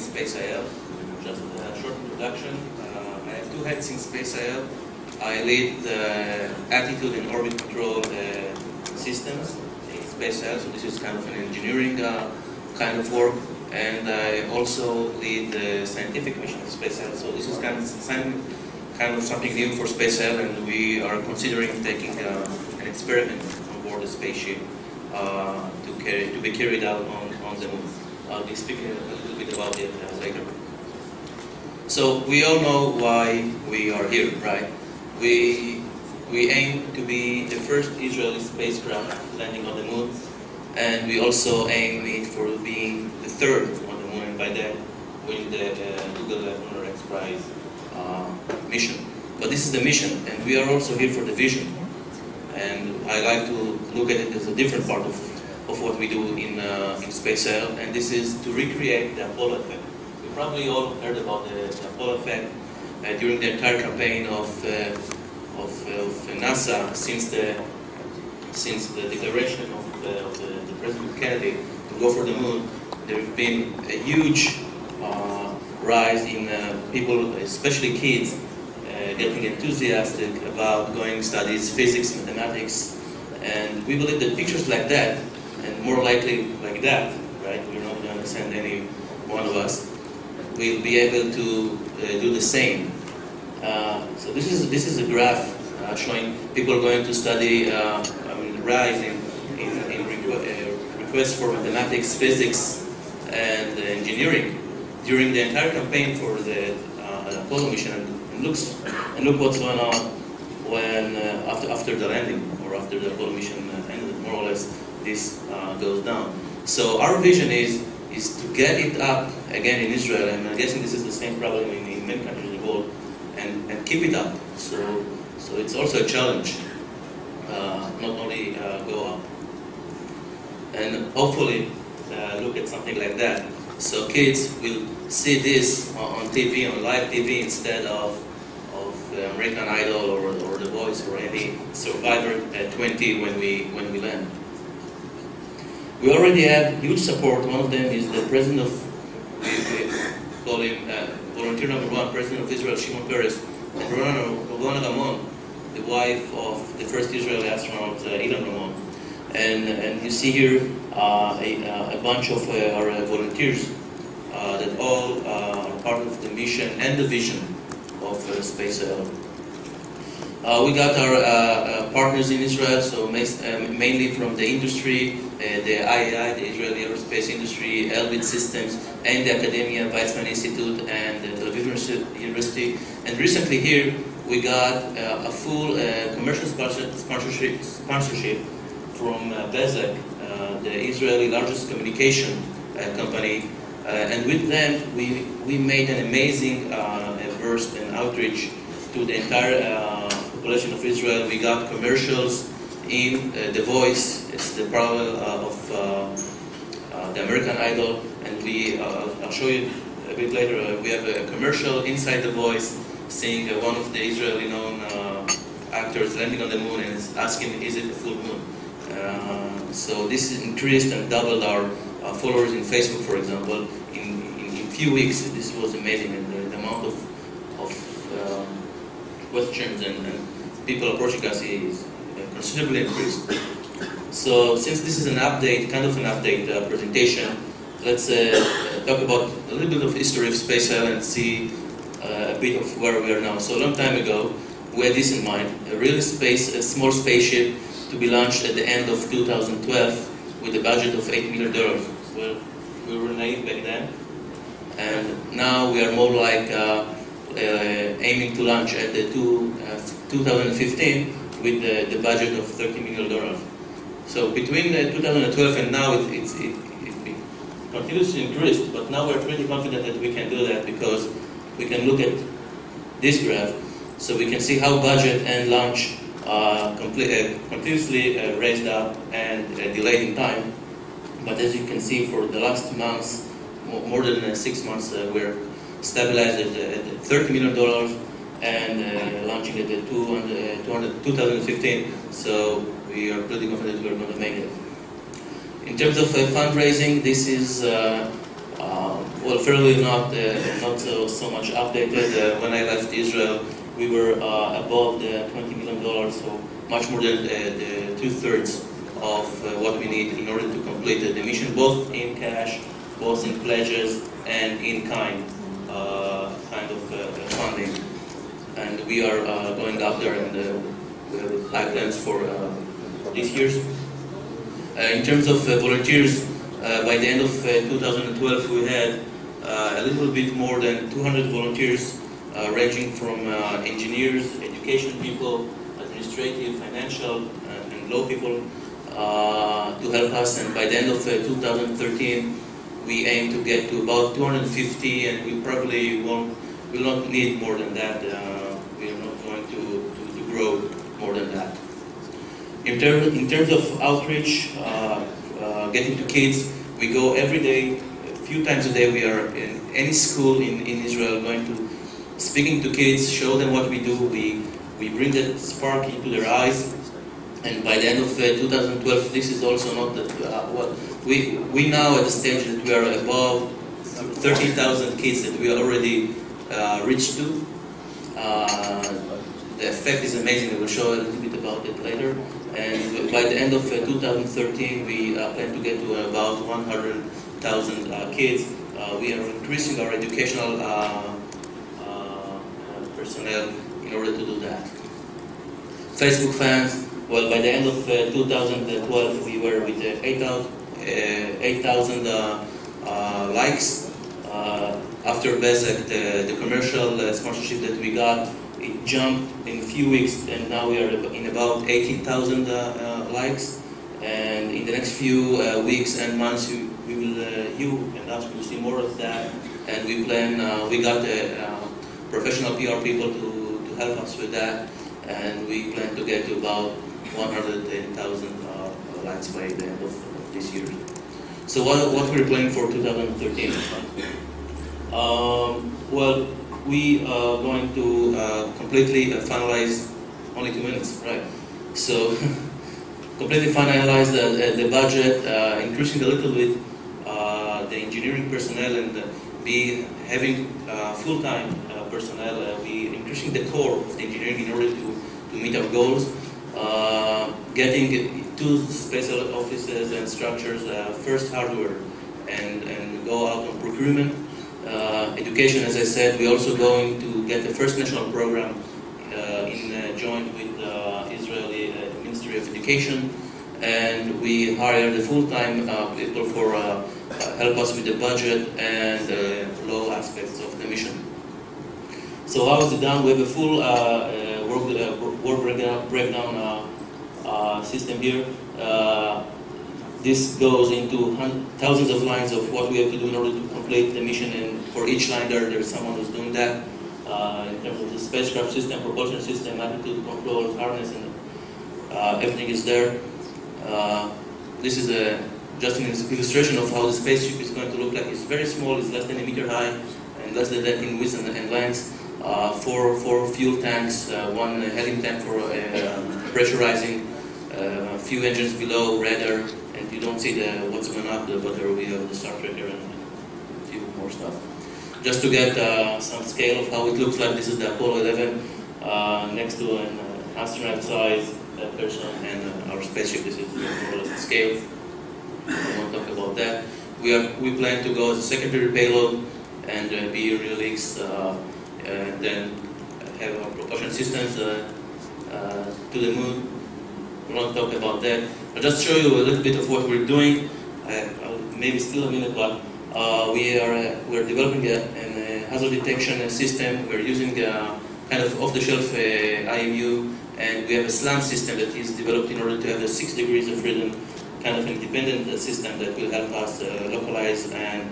SpaceIL. Just a short introduction. I have two heads in SpaceIL. I lead the attitude and orbit control systems in SpaceIL, so this is kind of an engineering kind of work. And I also lead the scientific mission of SpaceIL, so this is kind of something new for SpaceIL, and we are considering taking an experiment on board a spaceship to be carried out on the moon. I'll be speaking a little bit about it later. So we all know why we are here, right? We aim to be the first Israeli spacecraft landing on the moon, and we also aim it for being the third on the moon, and by that win the Google Lunar X-Prize mission. But this is the mission, and we are also here for the vision. And I like to look at it as a different part of what we do in SpaceIL, and this is to recreate the Apollo effect. You probably all heard about the Apollo effect during the entire campaign of NASA since the declaration of the President Kennedy to go for the moon. There has been a huge rise in people, especially kids, getting enthusiastic about going studies physics, mathematics, and we believe that pictures like that, and more likely like that, right? We're not going to understand any one of us, will be able to do the same. So this is a graph showing people going to study rise in requests for mathematics, physics, and engineering during the entire campaign for the Apollo mission. And look what's going on when after the landing, or after the Apollo mission ended, more or less this goes down. So our vision is to get it up again in Israel, and I'm guessing this is the same problem in many countries in the world, and keep it up. So it's also a challenge, not only go up. And hopefully look at something like that. So kids will see this on TV, on live TV, instead of American Idol or The Voice or any Survivor at 20 when we land. We already have huge support. One of them is the president of, we call him volunteer number one, president of Israel, Shimon Peres, and Rona Ramon, the wife of the first Israeli astronaut, Ilan Ramon. And you see here a bunch of our volunteers that all are part of the mission and the vision of SpaceIL. We got our partners in Israel, so mainly from the industry, the IAI, the Israeli Aerospace Industry, Elbit Systems, and the academia, Weizmann Institute, and the Tel Aviv University. And recently here, we got a full commercial sponsorship from Bezek, the Israeli largest communication company, and with them we made an amazing burst and outreach to the entire population of Israel. We got commercials in The Voice, it's the parallel of the American Idol, and I'll show you a bit later, we have a commercial inside The Voice seeing one of the Israeli known actors landing on the moon and is asking, is it a full moon? So this is increased and doubled our followers in Facebook, for example, in a few weeks. This was amazing, and the amount of questions and people approaching us is considerably increased. So since this is an update, kind of an update presentation, let's talk about a little bit of history of SpaceIL and see a bit of where we are now. So a long time ago, we had this in mind, a small spaceship to be launched at the end of 2012 with a budget of $8 million. Well, we were naive back then, and now we are more like aiming to launch at the 2015 with the budget of $30 million. So between 2012 and now, it continues to increase, but now we're pretty confident that we can do that because we can look at this graph, so we can see how budget and launch continuously raised up and delayed in time. But as you can see, for the last months, more than 6 months, we're stabilized at $30 million and launching at the 2015. So we are pretty confident we're going to make it. In terms of fundraising, this is Well, fairly not so much updated. When I left Israel, we were above the $20 million, so much more than the 2/3 of what we need in order to complete the mission, both in cash, both in pledges, and in kind of funding. And we are going out there, and we have high plans for these years. In terms of volunteers, by the end of 2012, we had a little bit more than 200 volunteers, ranging from engineers, education people, administrative, financial, and law people, to help us. And by the end of 2013, we aim to get to about 250, and we probably will not need more than that. We are not going to grow more than that. In terms of outreach, getting to kids, we go every day, a few times a day. We are in any school in Israel, going to speaking to kids, show them what we do. We bring that spark into their eyes. And by the end of 2012, this is also not that what we now at the stage that we are above 30,000 kids that we already reached to. The effect is amazing. I will show a little bit about it later. And by the end of 2013, we plan to get to about 100,000 kids. We are increasing our educational personnel in order to do that. Facebook fans, well, by the end of 2012, we were with 8,000 likes. After Bezek, the commercial sponsorship that we got, it jumped in a few weeks, and now we are in about 18,000 likes. And in the next few weeks and months, you and us will see more of that. And we plan, we got professional PR people to help us with that, and we plan to get to about 110,000 likes by the end of this year. So what we're planning for 2013? Well, we are going to completely finalize, only 2 minutes, right? So completely finalize the budget, increasing a little bit the engineering personnel, and be having full-time personnel. We increasing the core of the engineering in order to meet our goals. Getting 2 SpaceIL's offices and structures, first hardware, and go out on procurement. Education, as I said, we're also going to get the first national program in joint with Israeli Ministry of Education, and we hire the full-time people for help us with the budget and law aspects of the mission. So how is it done? We have a full work breakdown system here. This goes into thousands of lines of what we have to do in order to complete the mission, and for each line there's someone who's doing that. In terms of the spacecraft system, propulsion system, attitude control, harness, and everything is there. This is just an illustration of how the spaceship is going to look like. It's very small, it's less than 1 meter high, and less than that in width and length. 4 fuel tanks, 1 helium tank for pressurizing, a few engines below, radar, and you don't see what's going up, but there we have the Star Trekker and a few more stuff. Just to get some scale of how it looks like, this is the Apollo 11 next to an astronaut-sized person and our spaceship. This is more or less the scale. I won't talk about that. We plan to go as a secondary payload and be released, and then have our propulsion systems to the moon. We won't talk about that. I'll just show you a little bit of what we're doing. Maybe still a minute, but we're developing a hazard detection system. We're using kind of off-the-shelf IMU, and we have a SLAM system that is developed in order to have a 6 degrees of freedom, kind of independent system that will help us localize and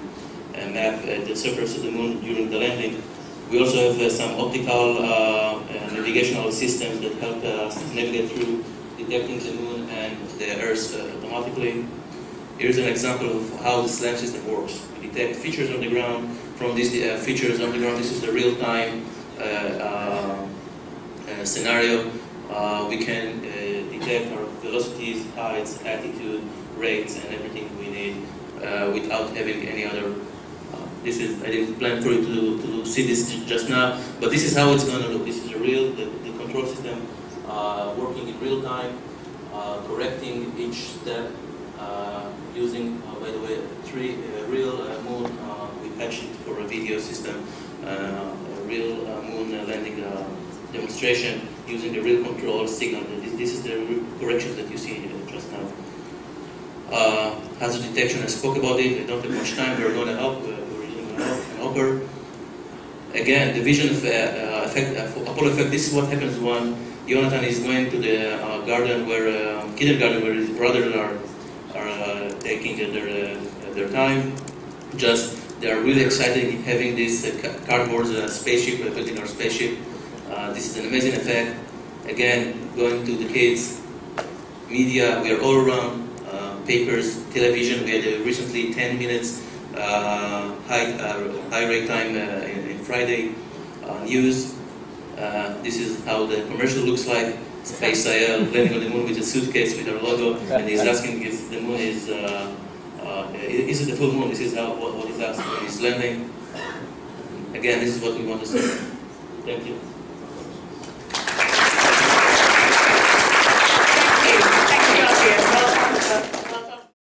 map the surface of the moon during the landing. We also have some optical navigational systems that help us navigate through detecting the moon and the Earth automatically. Here's an example of how the SLAM system works. We detect features on the ground. From these features on the ground, this is the real-time scenario. We can detect our velocities, heights, attitude, rates, and everything we need without having any other This is, I didn't plan for you to see this just now, but this is how it's going to look. This is a real, the control system working in real time, correcting each step, using, by the way, a real moon. We patched it for a video system, a real moon landing demonstration using the real control signal. This is the corrections that you see just now. Hazard detection, I spoke about it. I don't have much time. We're going to help. We're using an Hopper. Again, the vision effect, Apollo effect. This is what happens when Jonathan is going to the garden where kindergarten where his brothers are taking their time. Just they are really excited in having this cardboard spaceship building our spaceship. This is an amazing effect. Again, going to the kids, media. We are all around. Papers, television. We had recently 10 minutes high rate time in Friday. News. This is how the commercial looks like. SpaceIL landing on the moon with a suitcase with our logo, and he's asking if the moon is it the full moon? This is what he's asking when he's landing. Again, this is what we want to see. Thank you.